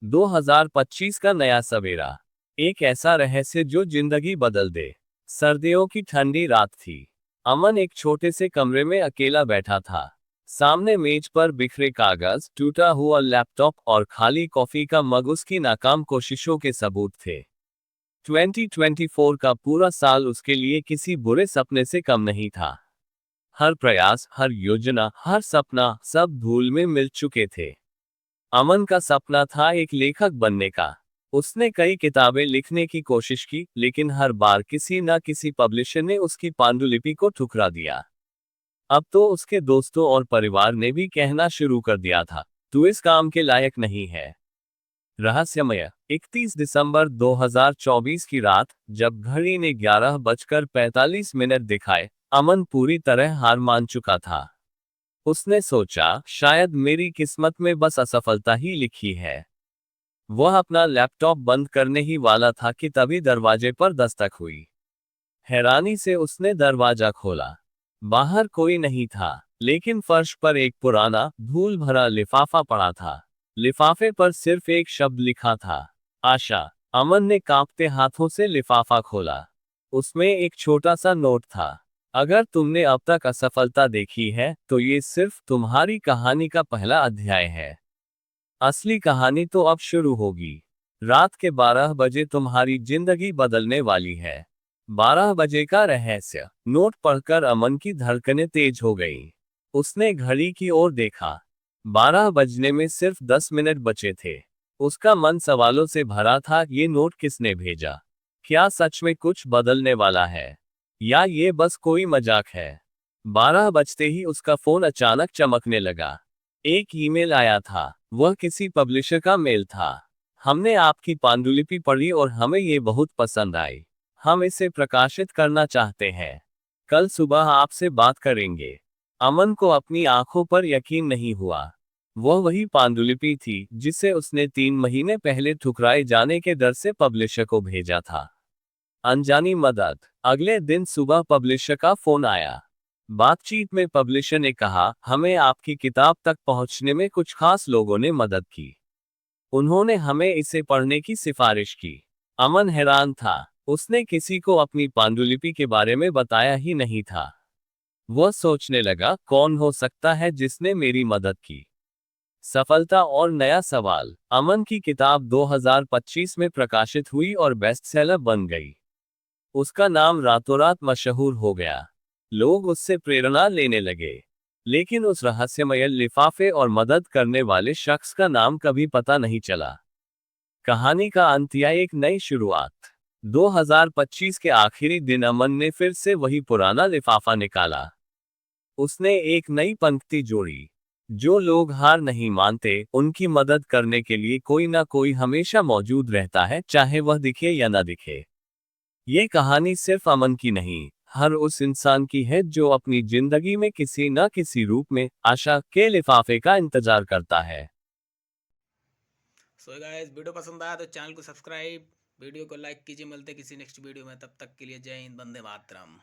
2025 का नया सवेरा। एक ऐसा रहस्य जो जिंदगी बदल दे। सर्दियों की ठंडी रात थी। अमन एक छोटे से कमरे में अकेला बैठा था। सामने मेज पर बिखरे कागज, टूटा हुआ लैपटॉप और खाली कॉफी का मग उसकी नाकाम कोशिशों के सबूत थे। 2024 का पूरा साल उसके लिए किसी बुरे सपने से कम नहीं था। हर प्रयास, हर योजना, हर सपना, सब धूल में मिल चुके थे। अमन का सपना था एक लेखक बनने का। उसने कई किताबें लिखने की कोशिश की, लेकिन हर बार किसी न किसी पब्लिशर ने उसकी पांडुलिपि को ठुकरा दिया। अब तो उसके दोस्तों और परिवार ने भी कहना शुरू कर दिया था, तू इस काम के लायक नहीं है। रहस्यमय। 31 दिसंबर 2024 की रात, जब घड़ी ने 11:45 दिखाए, अमन पूरी तरह हार मान चुका था। उसने सोचा, शायद मेरी किस्मत में बस असफलता ही लिखी है। वह अपना लैपटॉप बंद करने ही वाला था कि तभी दरवाजे पर दस्तक हुई। हैरानी से उसने दरवाजा खोला। बाहर कोई नहीं था, लेकिन फर्श पर एक पुराना, धूल भरा लिफाफा पड़ा था। लिफाफे पर सिर्फ एक शब्द लिखा था, आशा। अमन ने कांपते हाथों से लिफाफा खोला। उसमें एक छोटा सा नोट था। अगर तुमने अब तक असफलता देखी है, तो ये सिर्फ तुम्हारी कहानी का पहला अध्याय है। असली कहानी तो अब शुरू होगी। रात के 12 बजे तुम्हारी जिंदगी बदलने वाली है। 12 बजे का रहस्य। नोट पढ़कर अमन की धड़कनें तेज हो गई। उसने घड़ी की ओर देखा। 12 बजने में सिर्फ 10 मिनट बचे थे। उसका मन सवालों से भरा था, ये नोट किसने भेजा? क्या सच में कुछ बदलने वाला है? या ये बस कोई मजाक है? 12 बजते ही उसका फोन अचानक चमकने लगा। एक ईमेल आया था। वह किसी पब्लिशर का मेल था। हमने आपकी पांडुलिपि पढ़ी और हमें ये बहुत पसंद आई। हम इसे प्रकाशित करना चाहते हैं। कल सुबह आपसे बात करेंगे। अमन को अपनी आंखों पर यकीन नहीं हुआ। वह वही पांडुलिपि थी जिसे उसने 3 महीने पहले ठुकराए जाने के डर से पब्लिशर को भेजा था। अनजानी मदद। अगले दिन सुबह पब्लिशर का फोन आया। बातचीत में पब्लिशर ने कहा, हमें आपकी किताब तक पहुंचने में कुछ खास लोगों ने मदद की। उन्होंने हमें इसे पढ़ने की सिफारिश की। अमन हैरान था। उसने किसी को अपनी पांडुलिपि के बारे में बताया ही नहीं था। वह सोचने लगा, कौन हो सकता है जिसने मेरी मदद की? सफलता और नया सवाल। अमन की किताब 2025 में प्रकाशित हुई और बेस्टसेलर बन गई। उसका नाम रातों रात मशहूर हो गया। लोग उससे प्रेरणा लेने लगे। लेकिन उस रहस्यमय लिफाफे और मदद करने वाले शख्स का नाम कभी पता नहीं चला। कहानी का अंत या एक नई शुरुआत। 2025 के आखिरी दिन अमन ने फिर से वही पुराना लिफाफा निकाला। उसने एक नई पंक्ति जोड़ी, जो लोग हार नहीं मानते, उनकी मदद करने के लिए कोई ना कोई हमेशा मौजूद रहता है, चाहे वह दिखे या ना दिखे। ये कहानी सिर्फ अमन की नहीं, हर उस इंसान की है जो अपनी जिंदगी में किसी न किसी रूप में आशा के लिफाफे का इंतजार करता है। सो गाइस, वीडियो पसंद आया तो चैनल को सब्सक्राइब, वीडियो को लाइक कीजिए। मिलते हैं किसी नेक्स्ट वीडियो में, तब तक के लिए जय हिंद, वंदे मातरम।